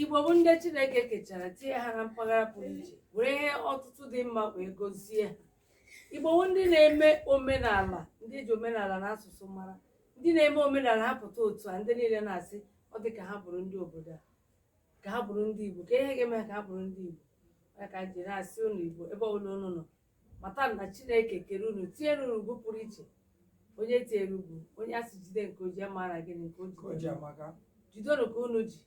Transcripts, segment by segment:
Igbo bụ ndị Chineke kechara tinye ha na mpaghara pụrụ iche were ihe ọtụtụ dị mma wee gọzie ha. Igbo bụ ndị na-eme omenala, ndị ji omenala na asụsụ mara, ndị na-eme omenala ha pụta otu a ndị niile na-asị ọ dị ka ha bụrụ ndị obodo a, ka ha bụrụ ndị Igbo, ka ihe ga-eme ka ha bụrụ ndị Igbo. Ya ka ji na-asị unu Igbo ebe ọbụla unu nọ, mata na Chineke kere unu, tinyere unu ugwu pụrụ iche. Onye tinyere ugwu, onye asị jide nke o ji amara gịnị nke o ji amaka. Jidonu ka unu ji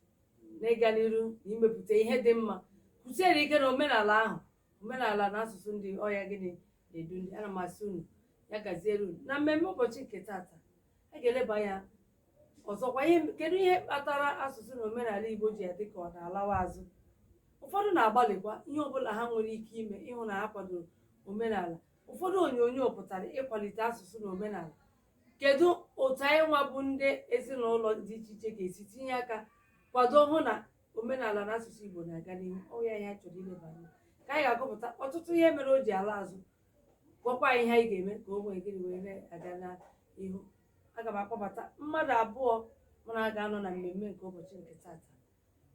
na-ịga n'iru na imepụta ihe dị mma, kwụsiere ike na omenala ahụ, omenala na asụsụ ndị ọya gịnị na-edu ndị. Ana m asị unu ya gaziere unu na mmemme ụbọchị nke tata. A ga-eleba ya ọzọkwa kedu ihe kpatara asụsụ na omenala Igbo ji ya dị ka ọ na-alawa azụ. Ụfọdụ na-agbalịkwa ihe ọbụla ha nwere ike ime ịhụ na ha kwadoro omenala. Ụfọdụ onyonyo pụtara ịkwalite asụsụ na omenala. Kedu otu anyị nwa bụ ndị ezinụlọ dị iche iche ga-esi tinye aka kwado hụ na omenala na asụsụ Igbo na-aga n'ihu? Ọ ya ihe chọrọ ileba anya, ka anyị ga-agụpụta ọtụtụ ihe mere o ji ala azụ, gwakwa ihe anyị ga-eme ka o nwee gịnị wee na-aga n'ihu. Aga m akpọbata mmadụ abụọ mụ na ga-anọ na mmemme nke ụbọchị nke tata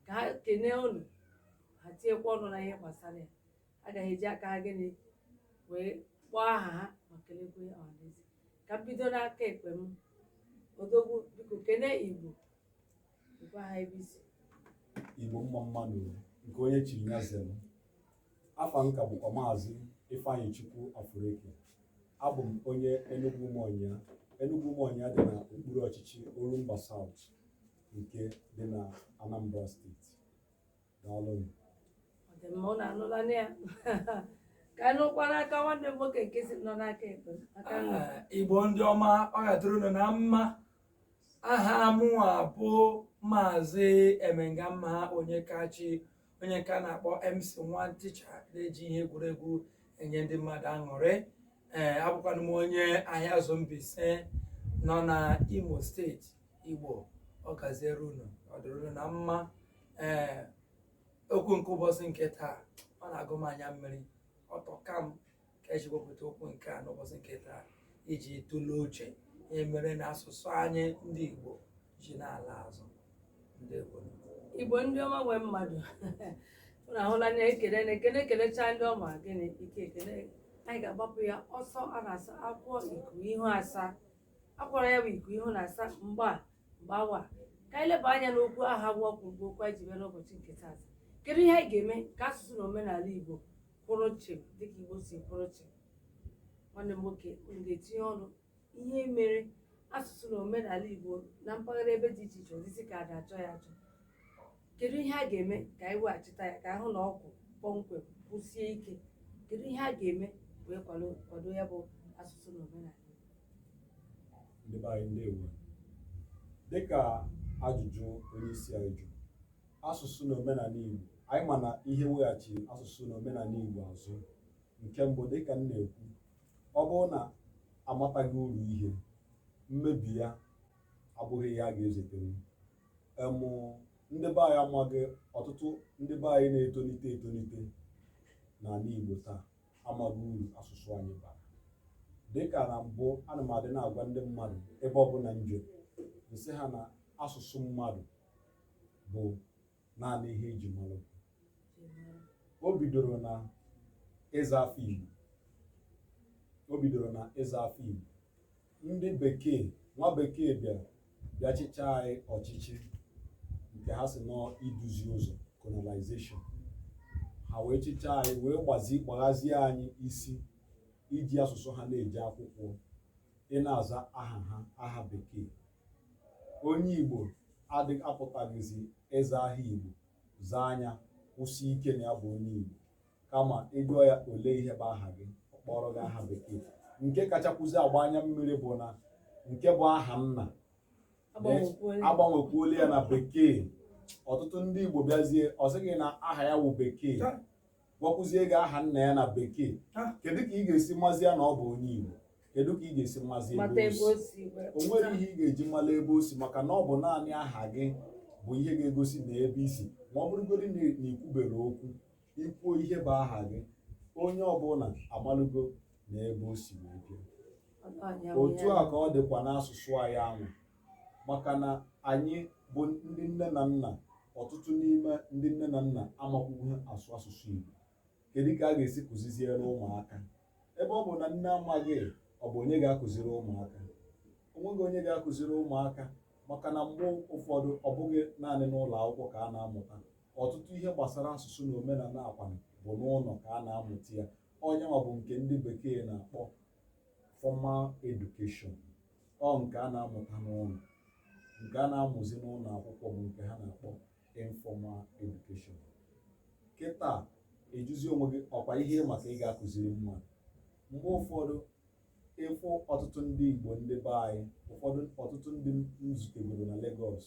ka ha kenee unu, ha tinyekwa ọnụ na ihe gbasara ya. Agaghị eji aka ha gịnị wee kpọọ aha ha ma kelekwe ọhaneze. Ka m bido n'aka ekpe m. Odogwu, biko kenee Igbo, gwa ha ebe isi. Igbo mma mmadụ nke onye chiri ya zere. Afa nka bụkwa Maazị Ifeanyị Chukwu Afureke. Abụ m onye Enugu Ụmụọnya. Enugu Ụmụọnya dị na okpuru ọchịchị Orumba South nke dị na Anambra steeti. Daalụ. Ọ dị mma, ọ na-anụla na ya. Ka anyị nụkwa n'aka nwanne m nwoke nke si nọ n'aka ekpe. Igbo ndị ọma, ọ ga-adịrị unu na mma. Aha mụnwa bụ Maazị Emengamma onye kachi, onye ka na-akpọ MC nwa ticha, na-eji ihe egwuregwu enye ndị mmadụ aṅụrị. Abụkwanụ m onye ahịa Zombise nọ na Imo steeti. Igbo, ọ gaziere unu, ọ dịrị unu na mma. Okwu nke ụbọchị nke taa ọ na-agụ m anya mmiri, ọtọka m ka eji wepụta okwu nke a n'ụbọchị nke taa iji tụlee uche ihe mere na asụsụ anyị ndị Igbo ji n'ala azụ. Igbo ndị ọma nwee mmadụ ụnụ ahụla na ekelecha ndị ọma gịnị ike ekele. Anyị ga-agbapụ ya ọsọ a na-asa akwụọ iku ihu asaa. Akwara ya bụ iku ihu na-asa mgbawa. Ka anyị leba anya n'okwu aha bụ okwu anyị ji bịa n'ụbọchị nke tata. Kedu ihe anyị ga-eme ka asụsụ na omenala Igbo kwụrụ chịm dịka Igbo si kwụrụ chịm? Nwanne m nwoke, unu ga-etinye ọnụ ihe mere asụsụ na omenala Igbo na mpaghara ebe dị iche iche osisi ka a ga-achọ ya achọ. Kedu ihe a ga-eme ka anyị weghachita ya, ka ahụ na ọkwụ kpọmkwem kwụsie ike? Kedu ihe a ga-eme wee kwado ya bụ asụsụ na omenala Igbo? Ndị be anyị ndewo. Dịka ajụjụ onye isi anyị jụrụ, asụsụ na omenala Igbo, anyị ma na ihe weghachi asụsụ na omenala Igbo azụ. Nke mbụ, dịka m na-ekwu, ọ bụrụ na amataghị uru ihe, mmebi ya abụghị ihe a ga-ezetere. Ndị be anyị amaghị, ọtụtụ ndị be anyị na-etolite n'ala Igbo taa amaghị uru asụsụ anyị bara. Dịka na mbụ, ana m adị na-agwa ndị mmadụ ebe ọbụla njem nsị ha na asụsụ mmadụ bụ naanị ihe eji mara. O bidoro na ịza afọ Igbo. Ndị bekee, nwa bekee bịa chịcha anyị ọchịchị nke ha si nọ iduzi ụzọ, colonization. Ha wee chịcha anyị wee gbaghazie anyị isi iji asụsụ ha na-eji akwụkwọ, ị na-aza aha ha aha bekee. Onye Igbo apụtaghịzi ịza aha Igbo, zaa anya kwụsị ike na ya bụ onye Igbo, kama ịjụọ ya ole ihe bụ aha gị, ọ kpọrọ gị aha bekee. Nke kachakwụzi agba anya mmiri bụ na nke bụ aha nna agbanwekwuola ya na bekee. Ọtụtụ ndị Igbo bịazie, ọ sịghị na aha ya wụ bekee, gwakwụzie gị aha nna ya na bekee. Kedu ka ị ga-esi mazi ya na ọ bụ onye Igbo? Kedu ka ị ga-esi mazi ebe o si? O nwere ihe ị ga-eji mara ebe o si, maka na ọ bụ naanị aha gị bụ ihe ga-egosi na ebe isi. Ma ọ bụrụgodi na ikwubere okwu, ikwuo ihe bụ aha gị, onye ọbụla amalụgo na ebe o si wee bịa. Otu a ka ọ dịkwa n'asụsụ anyị ahụ, maka na anyị bụ ndị nne na nna ọtụtụ n'ime ndị nne na nna amakwughị asụ asụsụ Igbo. Kedu ka a ga-esi kụziziere ụmụaka? Ebe ọ bụ na nne amaghị, ọ bụ onye ga-akụziri ụmụaka? Onweghị onye ga-akụziri ụmụaka, maka na mgbe ụfọdụ ọ bụghị naanị n'ụlọ akwụkwọ ka a na-amụta. Ọtụtụ ihe gbasara asụsụ na omenala akwani bụ n'ụlọ ka a na-amụta ya. Onye nwa bụ nke ndị bekee na-akpọ formal education. Ọ nke a na-amụta n'ụlọ. Nke a na-amụzi n'ụlọ akwụkwọ bụ nke ha na-akpọ informal education. Kịta ejuzi onwe gị ọkwa ihe maka ị ga-akụziri mmadụ. Mgbe ụfọdụ ịfụ ọtụtụ ndị Igbo ndị be anyị, ọtụtụ ndị m zutegoro na Lagos,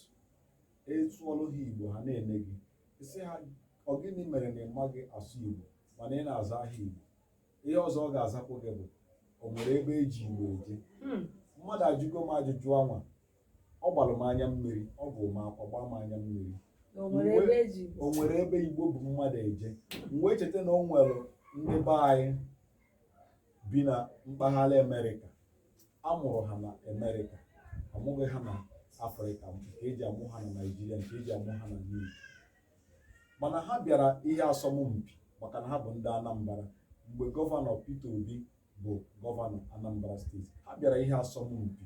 esụọlụ ha Igbo ha na-eme gị isi ha, ọ gịnị mere na ị maghị asụ Igbo mana ị na-aza aha Igbo? Ihe ọzọ ọ ga-azapụ gị bụ, o nwere ebe eji Igbo eje? Mmadụ ajụgo m ajụjụ anwa, ọ gbalụ m anya mmiri, ọ bụ m akwa gbaa m anya mmiri. O nwere ebe Igbo bụ mmadụ eje? Mgbe echeta na o nwere ndị be anyị bi na mpaghara Amerịka, amụrụ ha na Amerịka, amụghị ha na Afrịka, nke eji amụ ha na Naịjirịa, nke eji amụ ha na Igbo. Mana ha bịara ihe asọmpi maka na ha bụ ndị Anambra. Mgbe gọvanọ Peter Obi bụ gọvanọ Anambra steeti, ha bịara ihe asọmpi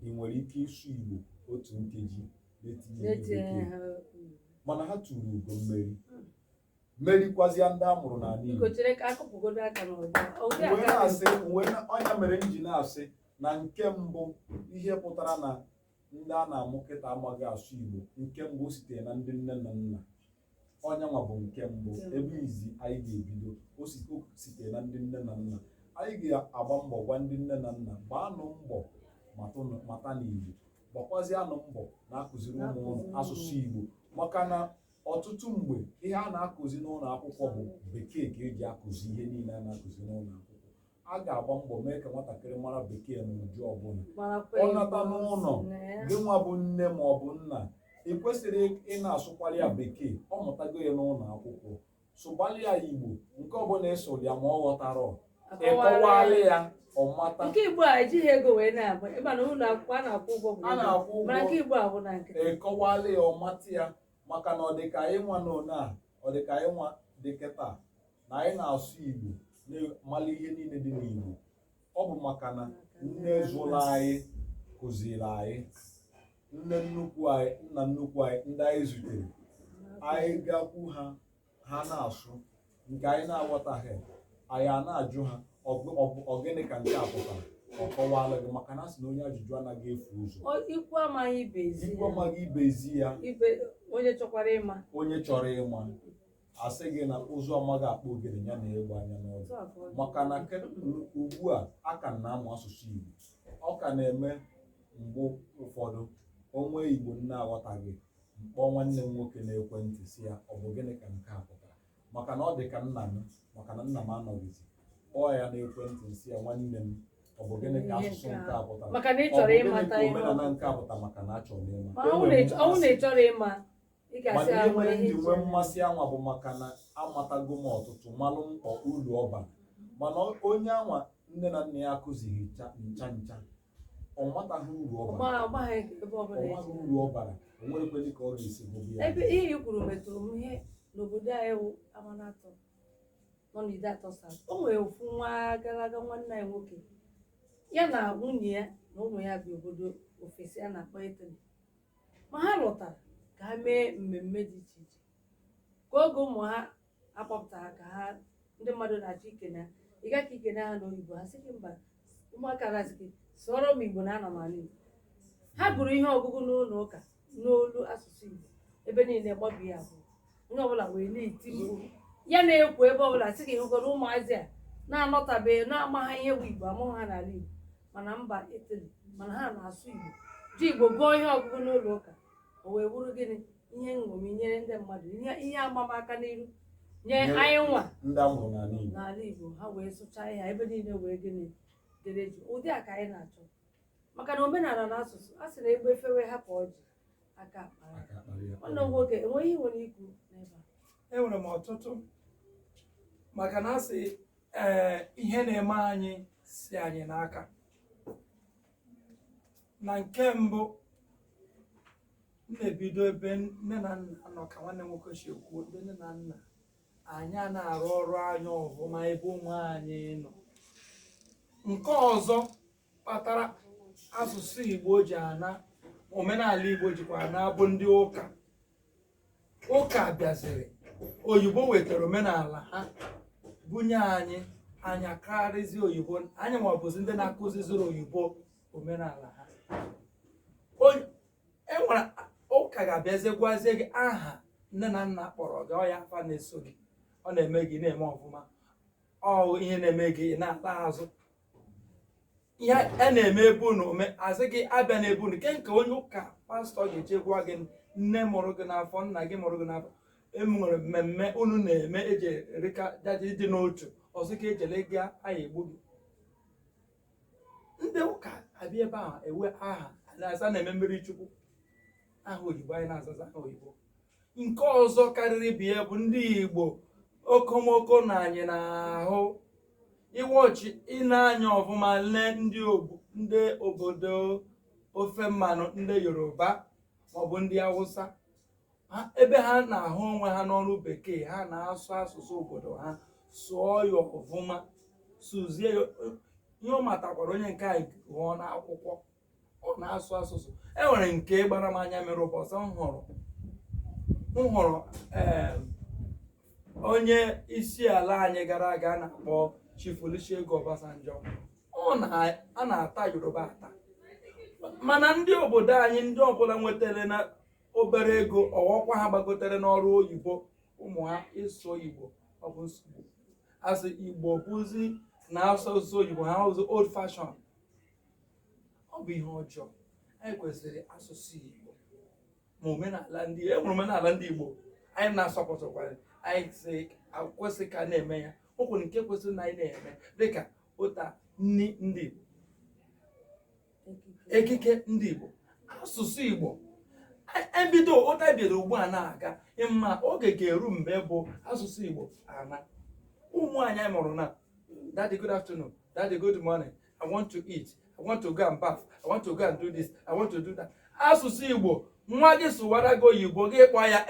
ị nwere ike ịsụ Igbo otu nkeji na-etinye bekee, mana ha tụrụ ugo mmeri, merikwazịa ndị a mụrụ n'ala Igbo. Ọnya mere m ji na-asị na nke mbụ ihe pụtara na ndị a na-amụ kịta amaghị asụ Igbo, nke mbụ sitere na ndị nne na nna. Ọnya nwa bụ nke mbụ, ebe izi anyị ga-ebido o sitere na ndị nne na nna. Anyị ga-agba mbọ gwa ndị nne na nna, gbaanụ mbọ mata n'Igbo, gbakwazianụ mbọ na-akụziri ụmụ ụnụ asụsụ Igbo, maka na ọtụtụ mgbe ihe a na-akụzi n'ụlọ akwụkwọ bụ bekee ka eji akụzi ihe niile a na-akụzi n'ụlọ akwụkwọ. A ga-agba mbọ mee ka nwatakịrị mara bekee n'ụdị ọbụla. Ọ nata n'ụlọ, gị nwa bụ nne ma ọ bụ nna, ị kwesịrị ị na-asụkwara ya bekee. Ọ mụtago ya n'ụlọ akwụkwọ, sụgbalị ya Igbo, nke ọbụla ịsụrụ ya ma ọ ghọtara, ịkọwalị ya ọmata. Nke Igbo a ejighị ego wee na-agba, ịba na ụlọ akwụkwọ a na-akwụ ụgwọ, mana nke Igbo a bụ na nke ịkọwalị ya ọmata ya. Maka na ọ dịka anyị nwa n'one a, ọ dịka anyị nwa dịkịta na anyị na-asụ Igbo na-amali ihe niile dị n'Igbo. Ọ bụ maka na nne zụlọ anyị kụziri anyị, nne nnukwu anyị, nna nnukwu anyị, ndị anyị zutere, anyị gakwu ha na-asụ nke anyị na-aghọtaghị, anyị a na-ajụ ha ọ gịnị ka nke a pụtara, ọ kọwalụ gị, maka na sị na onye ajụjụ anaghị efu ụzọ. Ikwu amaghị ibezi ya, onye chọrọ ịma asị gị na ụzọ amaghị akpọ ogene ya na egbe anya n'ọdụ. Maka na ugbu a ka na-amụ asụsụ Igbo, ọ ka na-eme mgbe ụfọdụ onwe Igbo nne aghọtaghị, mkpọọ nwanne m nwoke na-ekwentị si ya ọ bụ gịnị ka nke a pụtara, maka na ọ dị ka nna m, maka na nna m anọghịzi, kpọọ ya na-ekwentị si ya nwanne m, ọ bụ gịnị ka asụsụ nke a pụtara, maka na ị chọrọ ịmata ihe omenala nke a pụtara, maka na achọrọ m ịma. Ọnwụ na ị chọrọ ịma, mana ihe mere m ji nwee mmasị anwa bụ maka na amatago m ọtụtụ malụ mkpọ uru ọba, mana onye anwa nne na nna ya akụzighị ncha ncha, ọ mataghị uru ọbara, o nwerekwe ka ọ ga-esi gobe ya. Ebe ihe i kwuru metụrụ m ihe n'obodo anyị wụ Amanatọ nọ n'Ide Atọ South. O nwere ofu nwa gara aga, nwanne anyị nwoke ya na nwunye ya na ụmụ ya bi obodo ofesi a na-akpọ Italy, ma ha lụtara ka ha mee mmemme dị iche iche. Ka oge ụmụ ha akpọpụtara ka ha ndị mmadụ na-achọ ikene ha, ị ga ka ikene ha n'oyibo, ha sị gị mba, ụmụaka na-asị gị sụọrọ m Igbo na ana m ala Igbo. Ha gụrụ ihe ọgụgụ n'ụlọ ụka n'olu asụsụ Igbo, ebe niile gbabi ya abụọ, onye ọbụla wee na-eti mkpu ya na-ekwu ebe ọbụla, sị gị hụgoro ụmụazị a na-anọtabeghị na-amaha ihe bụ Igbo, amụghị ha n'ala Igbo, mana mba Italy, mana ha na-asụ Igbo, ji Igbo gụọ ihe ọgụgụ n'ụlọ ụka. O wee bụrụ gịnị? Ihe nṅomi nyere ndị mmadụ, ihe amamaka n'iru nye anyị nwa ndị amụrụ n'ala Igbo. Ha wee sụchaa ihe ebe niile wee gịnị dere ji. Ụdị a ka anyị na-achọ, maka na omenala na asụsụ a sị na egbe efewe hapụ ọjị aka akpara. Nwanne m nwoke, enweghị ihe nwere ikwu n'ebe a? Enwere m ọtụtụ, maka na asị ihe na-eme anyị si anyị n'aka. Na nke mbụ, na-ebido ebe nne na nna nọ ka nwanne nwoke si ekwu ebe nne na nna anyị a na-arụ ọrụ anyị ọfụma ebe ụmụ anyị nọ. Nke ọzọ kpatara asụsụ Igbo ji ana, omenala Igbo jikwa ana bụ ndị ụka. Ụka bịaziri, oyibo wetara omenala ha bunye anyị, anyị akarịzi oyibo, anyị nwabụzi ndị na-akụziziri oyibo omenala ha. Enwere ụka ga-abịazi gwazie gị aha nne na nna kpọrọ gị, ọ ya afa na-eso gị, ọ na-eme gị na-eme ọfụma, ọ ihe na-eme gị na-ata azụ, ihe a na-eme ebe unu azị gị abịa na ebe unu nke onye ụka pastọ ga-eje gwa gị nne mụrụ gị n'afọ, nna gị mụrụ gị n'afọ, enwere mmemme unu na-eme eji erika jaji dị n'otu, ọzọ ka ejele gị aya egbu gị. Ndị ụka abịa ebe ahụ ewe aha na-aza na-eme mmiri chukwu, aha oyibo anyị na-azaza aha oyibo. Nke ọzọ karịrị bi ya bụ ndị Igbo okomoko na anyị na-ahụ iwọchi ịna-anya ọfụma lee ndị obodo ofe mmanụ, ndị Yoruba maọbụ ndị Hausa, ebe ha na-ahụ onwe ha n'ọrụ bekee, ha na-asụ asụsụ obodo ha, sụọ ya ọfụma, sụzie ya. Ihe ọ matakwara onye nke a gụọ n'akwụkwọ, ọ na-asụ asụsụ. Enwere nke gbara m anya mere ụbọchị m hụrụ onye isi ala anyị gara aga a na-akpọ Chief Olusegun Obasanjo. A na-ata Yoruba ata, mana ndị obodo anyị ndị ọbụla nwetara na obere ego ọghọkwa ha gbagotere n'ọrụ oyibo, ụmụ ha ịsụ Igbo ọ bụ nsogbu. Asị Igbo bụzi na asụsụ oyibo ha ụzọ old fashion, ọ bụ ihe ọjọọ. Anyị kwesịrị asụsụ Igbo ma omenala ndị enwere omenala ndị Igbo anyị na-asọpụtụkwara, anyị si kwesị ka na-eme ya. Ụkwụ nke kwesịrị na anyị na-eme dịka ụta nni ndị Igbo, ekike ndị Igbo, asụsụ Igbo. Ebido ụta bịara ugbu a na-aga ịma oge ga-eru mgbe bụ asụsụ Igbo ana. Ụmụ anyị mụrụ na Daddy good afternoon, Daddy good morning, I want to eat, I want to go and bath, I want to go and do this, I want to do that. Asụsụ Igbo, nwa gị sụwara gị oyibo gị kpọọ ya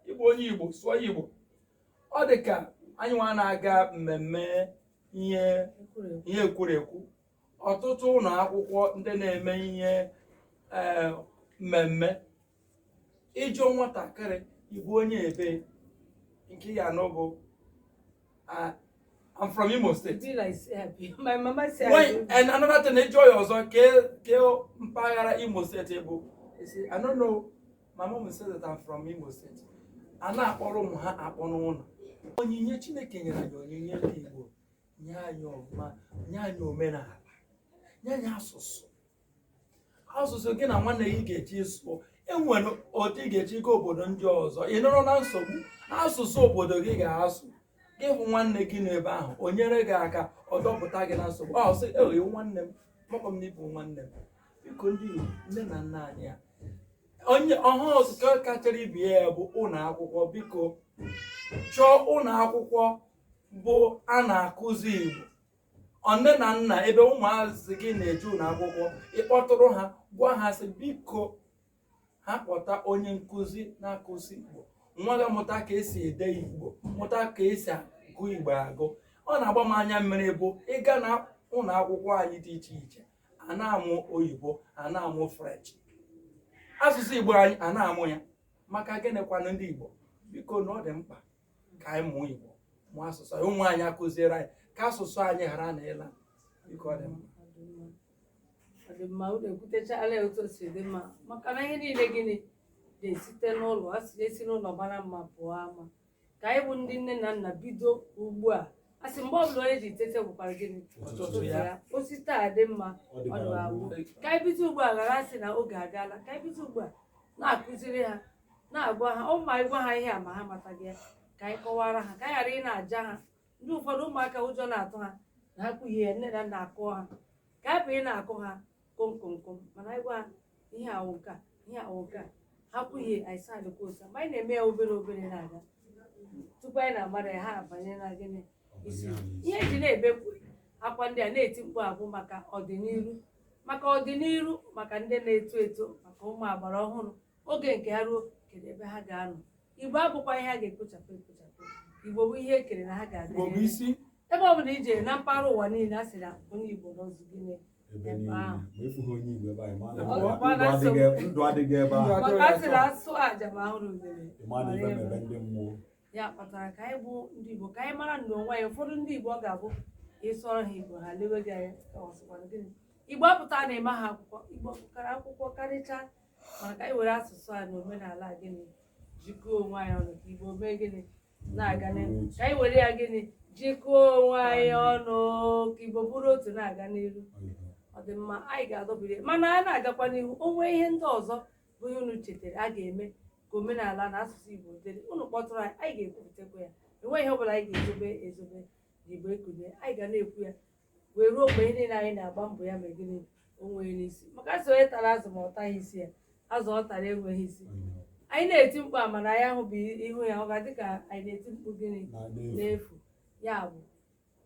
Igbo onye Igbo sụọ ya Igbo. Ọ dị ka anyị nwa na-aga mmemme ihe ekwurekwu, ọtụtụ ụlọ akwụkwọ ndị na-eme ihe mmemme, ịjụ nwatakịrị Igbo onye ebe nke ya anọ bụ I'm from Imo State. My mama said. And another thing, enjoy also ke mpaghara Imo State bụ. I don't know. My mom said that I'm from Imo State. Ana akpọrọ m ha akpọ n'ụlọ. Onyinye Chineke nyere anyị onyinye ndị Igbo, nye anyị ọma, nye anyị omenala, nye anyị asụsụ. Asụsụ gị na nwanne gị ga-eji sụọ. Enwere otu ị ga-eji gaa obodo ndị ọzọ, ị nọrọ na nsogbu, asụsụ obodo gị ga-asụ. Gị hụ nwanne gị n'ebe ahụ, o nyere gị aka, ọ dọpụta gị na nsogbu. Ọ sị nwanne m, makwa m na ịbụ nwanne m. Biko ndị Igbo, nne na nna anyị ya, onye ọhụụ kachara ibi ya bụ ụlọ akwụkwọ. Biko chọọ ụlọ akwụkwọ bụ a na-akụzi Igbo. Nne na nna ebe ụmụazị gị na-eje ụlọ akwụkwọ, ịkpọtụrụ ha, gwa ha sị biko ha kpọta onye nkụzi na-akụzi Igbo. Nwa gị mụta ka esi ede Igbo, mụta ka esi agụ Igbo agụ. Ọ na-agba m anya mmiri bụ ịga na ụlọ akwụkwọ anyị dị iche iche, a na-amụ oyibo, a na-amụ French, asụsụ Igbo anyị a na-amụ ya. Maka gịnịkwanụ ndị Igbo? Biko na ọ dị mkpa ka anyị mụọ Igbo, mụọ asụsụ anyị, ụmụ anyị akụziere anyị ka asụsụ anyị ghara na ịla. Biko ọ dị mkpa. Ọ dị mma, unu ekwutechala ya otu o si dị mma, maka na ihe niile gịnị na-esite n'ụlọ, a sị esi n'ụlọ mara mma pụọ ama. Ka anyị bụ ndị nne na nna bido ugbu a, a sị mgbe ọbụla onye ji tete bụkwara gịnị ụtụtụ ya. Osite a dị mma, ọ dị abụ. Ka anyị bido ugbu a, ghara asị na oge agaala. Ka anyị bido ugbu a na-akụziri ha, na-agwa ha, ọ ma ịgwa ha ihe a ma ha mataghị ya, ka anyị kọwara ha, ka anyị ghara ị na-aja ha. Ndị ụfọdụ ụmụaka ụjọ na-atụ ha na ha kwughie ya, nne na nna akụọ ha, ka anyị bụ ị na-akụ ha kom kom kom, mana anyị gwa ha ihe awụ nke a, ihe awụ nke a, ha kwughie anyị sadịkwa otu a. Mgbe anyị na-eme ya obere obere na-aga, tupu anyị na-amara ya, ha abanye na gịnị isi. Ihe eji na-ebepụ akwa ndị a na-eti mkpu abụ maka ọdịnihu, maka ndị na-eto eto, maka ụmụ agbara ọhụrụ. oge nke ha ruo kedu ebe ha ga-anọ. Igbo abụkwa ihe a ga-ekpochapụ ekpochapụ. Igbo bụ ihe ekere na ha ga-adị Igbo bụ isi. ebe ọ bụla ije na mpaghara ụwa niile a sị na onye Igbo n'ozu gịnị ebe ebe niile ahụ. ma efughị onye Igbo ebe anyị ma na ndụ adịghị ebe ahụ. maka a sị na asụ aja ma ahụrụ udele ịma na ibe mebe ndị mmụọ. ya kpatara ka anyị bụ ndị Igbo ka anyị mara na onwe anyị. Ụfọdụ ndị Igbo ọ ga-abụ ịsọrọ ha Igbo ha lewe gị anya ka ọ sịkwana gịnị. Igbo apụta na-eme ha akwụkwọ. Igbo pụtara akwụkwọ karịchaa mana ka anyị were asụsụ a na omenala a gịnị jikọọ onwe anyị ọnụ ka Igbo mee gịnị na-aga n'ihu. Ka anyị were ya gịnị jikọọ onwe anyị ọnụ ka Igbo bụrụ otu na-aga n'ihu. Ọ dị mma anyị ga-adọbiri mana a na-agakwa n'ihu. O nwee ihe ndị ọzọ bụ ihe unu chetara a ga-eme ka omenala na asụsụ Igbo dịrị. Unu kpọtụrụ anyị ga-ekwuputekwa ya. Enweghị ihe ọbụla anyị ga-ezobe ezobe na Igbo ekunye. Anyị ga na-ekwu ya wee ruo mgbe ihe niile anyị na-agba mbọ ya ma gịnị onwe n'isi. Maka asị onye tara azụ ma ọ taghị isi ya, azụ ọ tara enweghị isi. Anyị na-eti mkpu a mana ya ahụbụ ihu ya ọ ga-adị ka anyị na-eti mkpu gịnị n'efu. Ya bụ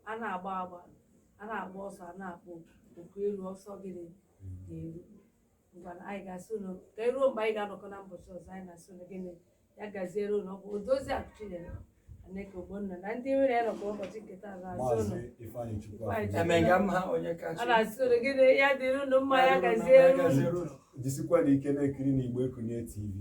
a na-agba agba, a na-agba ọsọ, a na-akpọ oku elu ọsọ gịnị ga-eru. Ngwa na anyị ga-asị unu ka eruo mgbe anyị ga-anọkọ na ụbọchị ọzọ anyị na-asị unu gịnị ya gaziere unu. Ọ bụ Odozi Akụchinyere Aneka Ogbonna na ndị nwere ya nọkọ ụbọchị nke taa ga-asị unu Emenga mma onye kachi. a na-asị unu gịnị ya dịrị unu mma ya gaziere unu. jisikwa na ike na-ekiri na Igbo Ekunye TV.